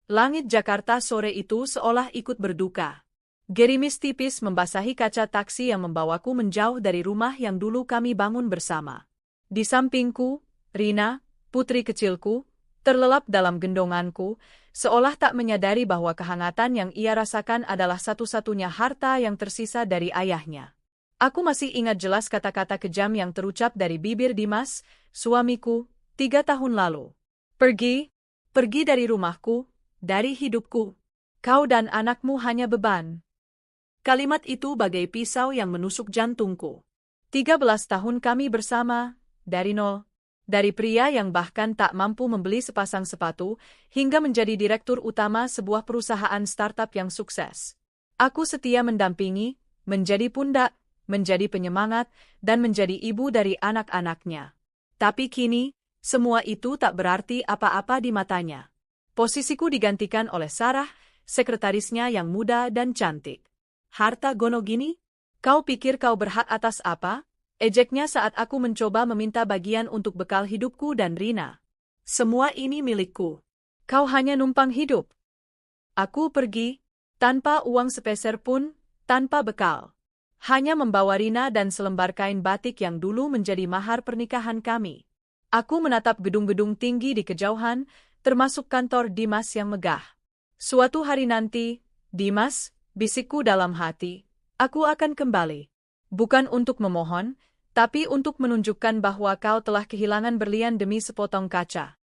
Langit Jakarta sore itu seolah ikut berduka. Gerimis tipis membasahi kaca taksi yang membawaku menjauh dari rumah yang dulu kami bangun bersama. Di sampingku, Rina, putri kecilku, terlelap dalam gendonganku, seolah tak menyadari bahwa kehangatan yang ia rasakan adalah satu-satunya harta yang tersisa dari ayahnya. Aku masih ingat jelas kata-kata kejam yang terucap dari bibir Dimas, suamiku, 3 tahun lalu. Pergi dari rumahku, dari hidupku. Kau dan anakmu hanya beban. Kalimat itu bagai pisau yang menusuk jantungku. 13 tahun kami bersama, dari nol. Dari pria yang bahkan tak mampu membeli sepasang sepatu, hingga menjadi direktur utama sebuah perusahaan startup yang sukses. Aku setia mendampingi, menjadi pundak, menjadi penyemangat, dan menjadi ibu dari anak-anaknya. Tapi kini, semua itu tak berarti apa-apa di matanya. Posisiku digantikan oleh Sarah, sekretarisnya yang muda dan cantik. Harta gono gini? Kau pikir kau berhak atas apa? Ejeknya saat aku mencoba meminta bagian untuk bekal hidupku dan Rina. Semua ini milikku. Kau hanya numpang hidup. Aku pergi, tanpa uang sepeser pun, tanpa bekal. Hanya membawa Rina dan selembar kain batik yang dulu menjadi mahar pernikahan kami. Aku menatap gedung-gedung tinggi di kejauhan, termasuk kantor Dimas yang megah. Suatu hari nanti, Dimas, bisikku dalam hati, aku akan kembali. Bukan untuk memohon, tapi untuk menunjukkan bahwa kau telah kehilangan berlian demi sepotong kaca.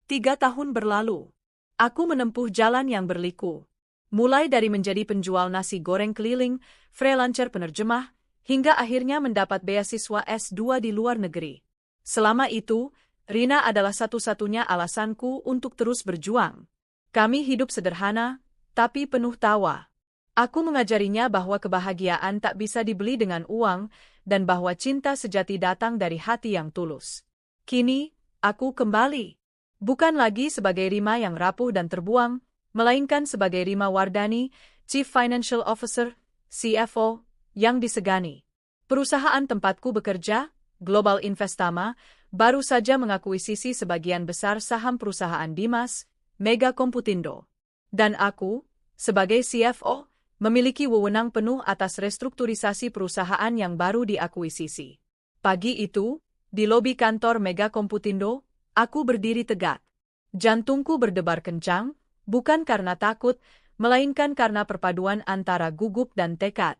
3 tahun berlalu. Aku menempuh jalan yang berliku. Mulai dari menjadi penjual nasi goreng keliling, freelancer penerjemah, hingga akhirnya mendapat beasiswa S2 di luar negeri. Selama itu, Rina adalah satu-satunya alasanku untuk terus berjuang. Kami hidup sederhana, tapi penuh tawa. Aku mengajarinya bahwa kebahagiaan tak bisa dibeli dengan uang, dan bahwa cinta sejati datang dari hati yang tulus. Kini, aku kembali. Bukan lagi sebagai Rima yang rapuh dan terbuang, melainkan sebagai Rima Wardani, Chief Financial Officer, CFO, yang disegani. Perusahaan tempatku bekerja, Global Investama, baru saja mengakuisisi sebagian besar saham perusahaan Dimas, Mega Komputindo. Dan aku, sebagai CFO, memiliki wewenang penuh atas restrukturisasi perusahaan yang baru diakuisisi. Pagi itu, di lobi kantor Mega Komputindo, aku berdiri tegak. Jantungku berdebar kencang, bukan karena takut, melainkan karena perpaduan antara gugup dan tekad.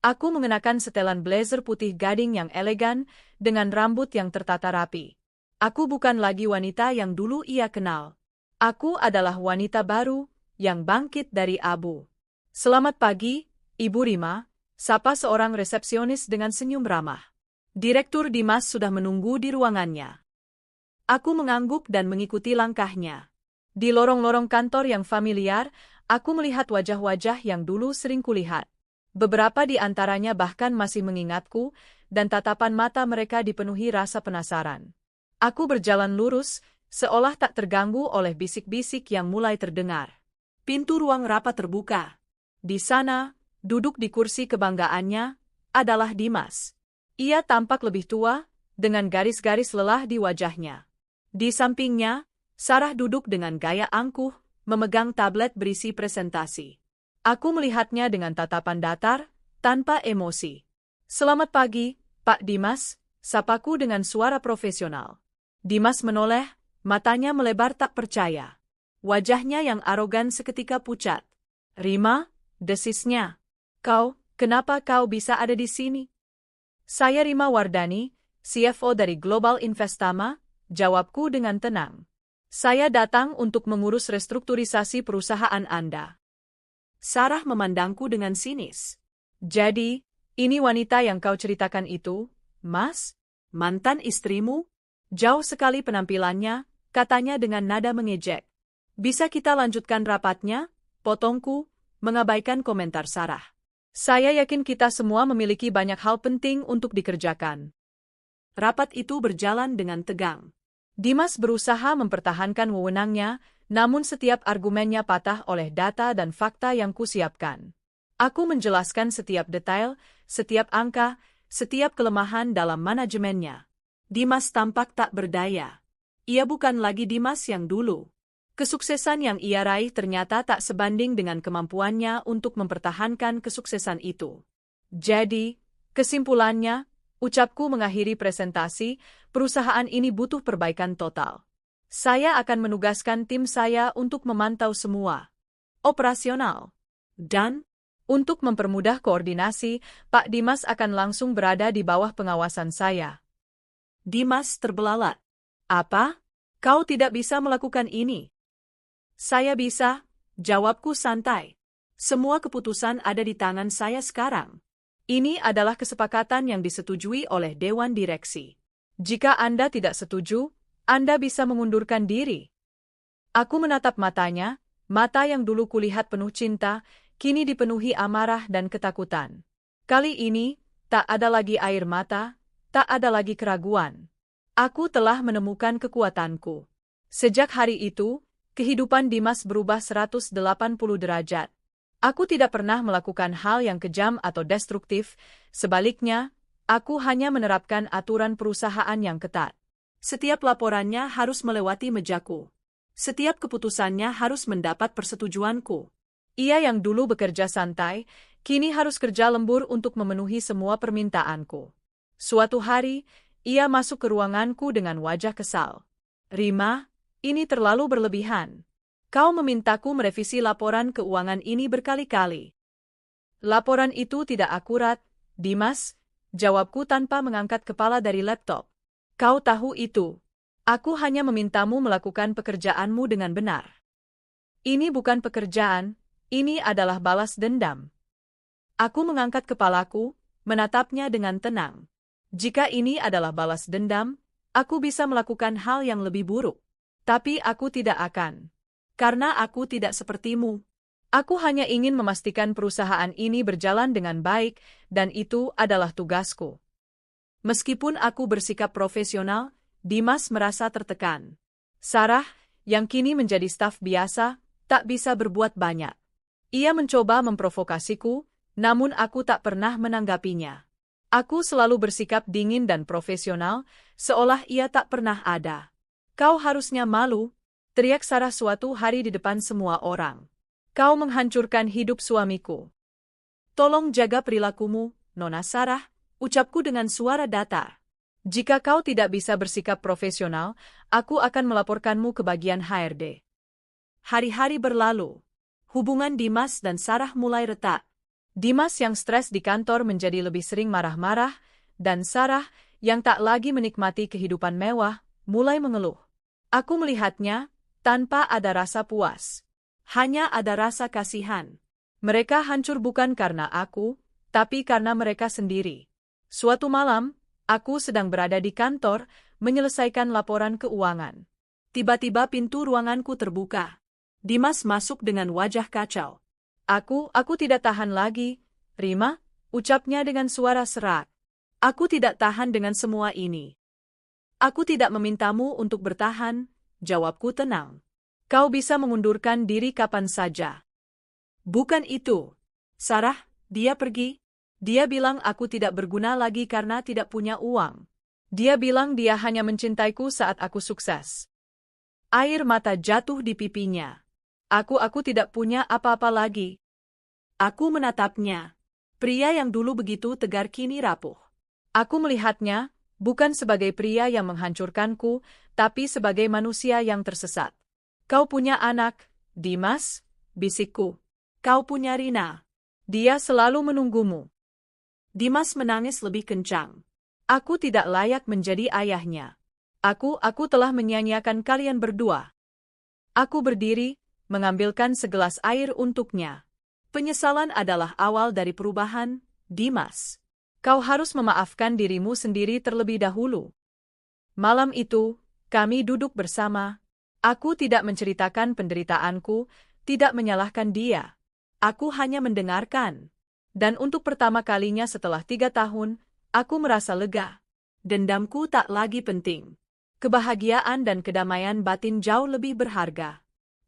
Aku mengenakan setelan blazer putih gading yang elegan, dengan rambut yang tertata rapi. Aku bukan lagi wanita yang dulu ia kenal. Aku adalah wanita baru, yang bangkit dari abu. Selamat pagi, Ibu Rima, sapa seorang resepsionis dengan senyum ramah. Direktur Dimas sudah menunggu di ruangannya. Aku mengangguk dan mengikuti langkahnya. Di lorong-lorong kantor yang familiar, aku melihat wajah-wajah yang dulu sering kulihat. Beberapa di antaranya bahkan masih mengingatku, dan tatapan mata mereka dipenuhi rasa penasaran. Aku berjalan lurus, seolah tak terganggu oleh bisik-bisik yang mulai terdengar. Pintu ruang rapat terbuka. Di sana, duduk di kursi kebanggaannya, adalah Dimas. Ia tampak lebih tua, dengan garis-garis lelah di wajahnya. Di sampingnya, Sarah duduk dengan gaya angkuh, memegang tablet berisi presentasi. Aku melihatnya dengan tatapan datar, tanpa emosi. Selamat pagi, Pak Dimas, sapaku dengan suara profesional. Dimas menoleh, matanya melebar tak percaya. Wajahnya yang arogan seketika pucat. Rima, desisnya. Kenapa kau bisa ada di sini? Saya Rima Wardani, CFO dari Global Investama, jawabku dengan tenang. Saya datang untuk mengurus restrukturisasi perusahaan Anda. Sarah memandangku dengan sinis. Jadi, ini wanita yang kau ceritakan itu, Mas? Mantan istrimu? Jauh sekali penampilannya, katanya dengan nada mengejek. Bisa kita lanjutkan rapatnya? Potongku, mengabaikan komentar Sarah. Saya yakin kita semua memiliki banyak hal penting untuk dikerjakan. Rapat itu berjalan dengan tegang. Dimas berusaha mempertahankan wewenangnya, namun setiap argumennya patah oleh data dan fakta yang kusiapkan. Aku menjelaskan setiap detail, setiap angka, setiap kelemahan dalam manajemennya. Dimas tampak tak berdaya. Ia bukan lagi Dimas yang dulu. Kesuksesan yang ia raih ternyata tak sebanding dengan kemampuannya untuk mempertahankan kesuksesan itu. Jadi, kesimpulannya, ucapku mengakhiri presentasi, perusahaan ini butuh perbaikan total. Saya akan menugaskan tim saya untuk memantau semua operasional. Dan, untuk mempermudah koordinasi, Pak Dimas akan langsung berada di bawah pengawasan saya. Dimas terbelalak. Apa? Kau tidak bisa melakukan ini? Saya bisa, jawabku santai. Semua keputusan ada di tangan saya sekarang. Ini adalah kesepakatan yang disetujui oleh Dewan Direksi. Jika Anda tidak setuju, Anda bisa mengundurkan diri. Aku menatap matanya, mata yang dulu kulihat penuh cinta, kini dipenuhi amarah dan ketakutan. Kali ini, tak ada lagi air mata, tak ada lagi keraguan. Aku telah menemukan kekuatanku. Sejak hari itu, kehidupan Dimas berubah 180 derajat. Aku tidak pernah melakukan hal yang kejam atau destruktif, sebaliknya, aku hanya menerapkan aturan perusahaan yang ketat. Setiap laporannya harus melewati mejaku. Setiap keputusannya harus mendapat persetujuanku. Ia yang dulu bekerja santai, kini harus kerja lembur untuk memenuhi semua permintaanku. Suatu hari, ia masuk ke ruanganku dengan wajah kesal. Rima, ini terlalu berlebihan. Kau memintaku merevisi laporan keuangan ini berkali-kali. Laporan itu tidak akurat, Dimas, jawabku tanpa mengangkat kepala dari laptop. Kau tahu itu. Aku hanya memintamu melakukan pekerjaanmu dengan benar. Ini bukan pekerjaan, ini adalah balas dendam. Aku mengangkat kepalaku, menatapnya dengan tenang. Jika ini adalah balas dendam, aku bisa melakukan hal yang lebih buruk. Tapi aku tidak akan. Karena aku tidak sepertimu. Aku hanya ingin memastikan perusahaan ini berjalan dengan baik, dan itu adalah tugasku. Meskipun aku bersikap profesional, Dimas merasa tertekan. Sarah, yang kini menjadi staf biasa, tak bisa berbuat banyak. Ia mencoba memprovokasiku, namun aku tak pernah menanggapinya. Aku selalu bersikap dingin dan profesional, seolah ia tak pernah ada. Kau harusnya malu, teriak Sarah suatu hari di depan semua orang. Kau menghancurkan hidup suamiku. Tolong jaga perilakumu, Nona Sarah, ucapku dengan suara datar. Jika kau tidak bisa bersikap profesional, aku akan melaporkanmu ke bagian HRD. Hari-hari berlalu. Hubungan Dimas dan Sarah mulai retak. Dimas yang stres di kantor menjadi lebih sering marah-marah, dan Sarah, yang tak lagi menikmati kehidupan mewah, mulai mengeluh. Aku melihatnya, tanpa ada rasa puas. Hanya ada rasa kasihan. Mereka hancur bukan karena aku, tapi karena mereka sendiri. Suatu malam, aku sedang berada di kantor, menyelesaikan laporan keuangan. Tiba-tiba pintu ruanganku terbuka. Dimas masuk dengan wajah kacau. Aku tidak tahan lagi, Rima, ucapnya dengan suara serak. Aku tidak tahan dengan semua ini. Aku tidak memintamu untuk bertahan, jawabku tenang. Kau bisa mengundurkan diri kapan saja. Bukan itu. Sarah, dia pergi. Dia bilang aku tidak berguna lagi karena tidak punya uang. Dia bilang dia hanya mencintaiku saat aku sukses. Air mata jatuh di pipinya. Aku tidak punya apa-apa lagi. Aku menatapnya. Pria yang dulu begitu tegar kini rapuh. Aku melihatnya, bukan sebagai pria yang menghancurkanku, tapi sebagai manusia yang tersesat. Kau punya anak, Dimas, bisikku. Kau punya Rina. Dia selalu menunggumu. Dimas menangis lebih kencang. Aku tidak layak menjadi ayahnya. Aku telah menyia-nyiakan kalian berdua. Aku berdiri, mengambilkan segelas air untuknya. Penyesalan adalah awal dari perubahan, Dimas. Kau harus memaafkan dirimu sendiri terlebih dahulu. Malam itu, kami duduk bersama. Aku tidak menceritakan penderitaanku, tidak menyalahkan dia. Aku hanya mendengarkan. Dan untuk pertama kalinya setelah 3 tahun, aku merasa lega. Dendamku tak lagi penting. Kebahagiaan dan kedamaian batin jauh lebih berharga.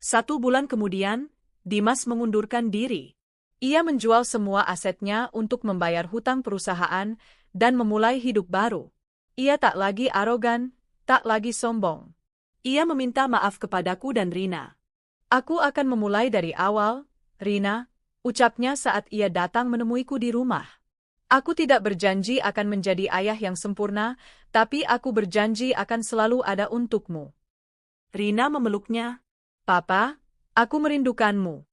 1 bulan kemudian, Dimas mengundurkan diri. Ia menjual semua asetnya untuk membayar hutang perusahaan dan memulai hidup baru. Ia tak lagi arogan, tak lagi sombong. Ia meminta maaf kepadaku dan Rina. Aku akan memulai dari awal, Rina, ucapnya saat ia datang menemuiku di rumah. Aku tidak berjanji akan menjadi ayah yang sempurna, tapi aku berjanji akan selalu ada untukmu. Rina memeluknya. Papa, aku merindukanmu.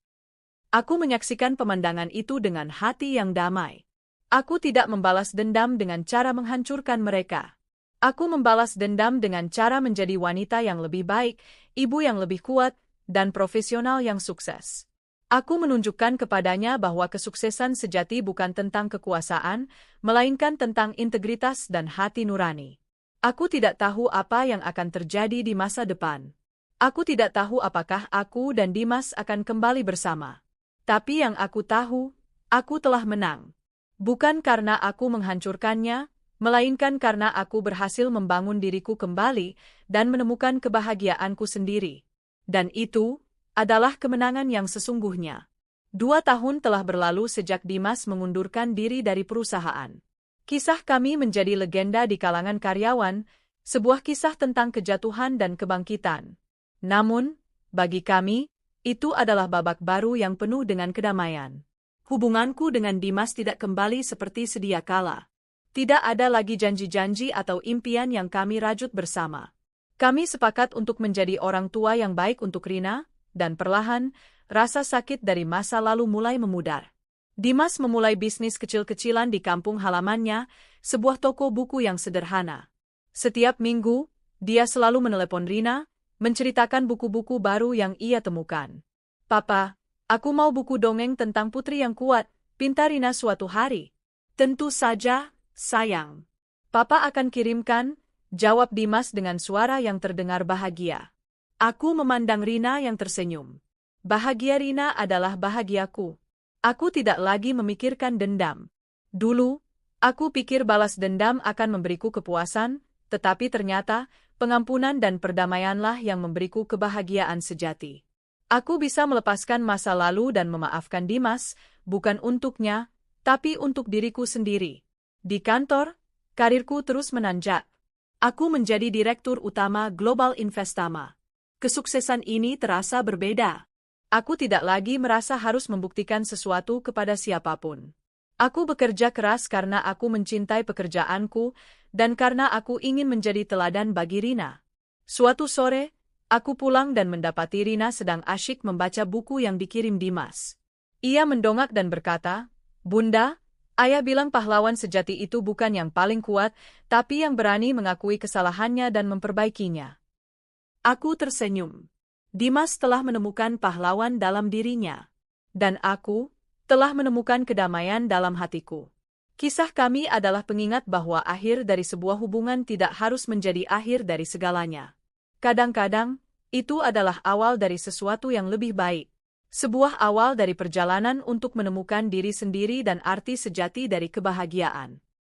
Aku menyaksikan pemandangan itu dengan hati yang damai. Aku tidak membalas dendam dengan cara menghancurkan mereka. Aku membalas dendam dengan cara menjadi wanita yang lebih baik, ibu yang lebih kuat, dan profesional yang sukses. Aku menunjukkan kepadanya bahwa kesuksesan sejati bukan tentang kekuasaan, melainkan tentang integritas dan hati nurani. Aku tidak tahu apa yang akan terjadi di masa depan. Aku tidak tahu apakah aku dan Dimas akan kembali bersama. Tapi yang aku tahu, aku telah menang. Bukan karena aku menghancurkannya, melainkan karena aku berhasil membangun diriku kembali dan menemukan kebahagiaanku sendiri. Dan itu adalah kemenangan yang sesungguhnya. 2 tahun telah berlalu sejak Dimas mengundurkan diri dari perusahaan. Kisah kami menjadi legenda di kalangan karyawan, sebuah kisah tentang kejatuhan dan kebangkitan. Namun, bagi kami, itu adalah babak baru yang penuh dengan kedamaian. Hubunganku dengan Dimas tidak kembali seperti sedia kala. Tidak ada lagi janji-janji atau impian yang kami rajut bersama. Kami sepakat untuk menjadi orang tua yang baik untuk Rina, dan perlahan, rasa sakit dari masa lalu mulai memudar. Dimas memulai bisnis kecil-kecilan di kampung halamannya, sebuah toko buku yang sederhana. Setiap minggu, dia selalu menelepon Rina, menceritakan buku-buku baru yang ia temukan. Papa, aku mau buku dongeng tentang putri yang kuat, pinta Rina suatu hari. Tentu saja, sayang. Papa akan kirimkan, jawab Dimas dengan suara yang terdengar bahagia. Aku memandang Rina yang tersenyum. Bahagia Rina adalah bahagiaku. Aku tidak lagi memikirkan dendam. Dulu, aku pikir balas dendam akan memberiku kepuasan, tetapi ternyata, pengampunan dan perdamaianlah yang memberiku kebahagiaan sejati. Aku bisa melepaskan masa lalu dan memaafkan Dimas, bukan untuknya, tapi untuk diriku sendiri. Di kantor, karirku terus menanjak. Aku menjadi direktur utama Global Investama. Kesuksesan ini terasa berbeda. Aku tidak lagi merasa harus membuktikan sesuatu kepada siapapun. Aku bekerja keras karena aku mencintai pekerjaanku, dan karena aku ingin menjadi teladan bagi Rina. Suatu sore, aku pulang dan mendapati Rina sedang asyik membaca buku yang dikirim Dimas. Ia mendongak dan berkata, "Bunda, ayah bilang pahlawan sejati itu bukan yang paling kuat, tapi yang berani mengakui kesalahannya dan memperbaikinya." Aku tersenyum. Dimas telah menemukan pahlawan dalam dirinya. Dan aku telah menemukan kedamaian dalam hatiku. Kisah kami adalah pengingat bahwa akhir dari sebuah hubungan tidak harus menjadi akhir dari segalanya. Kadang-kadang, itu adalah awal dari sesuatu yang lebih baik. Sebuah awal dari perjalanan untuk menemukan diri sendiri dan arti sejati dari kebahagiaan.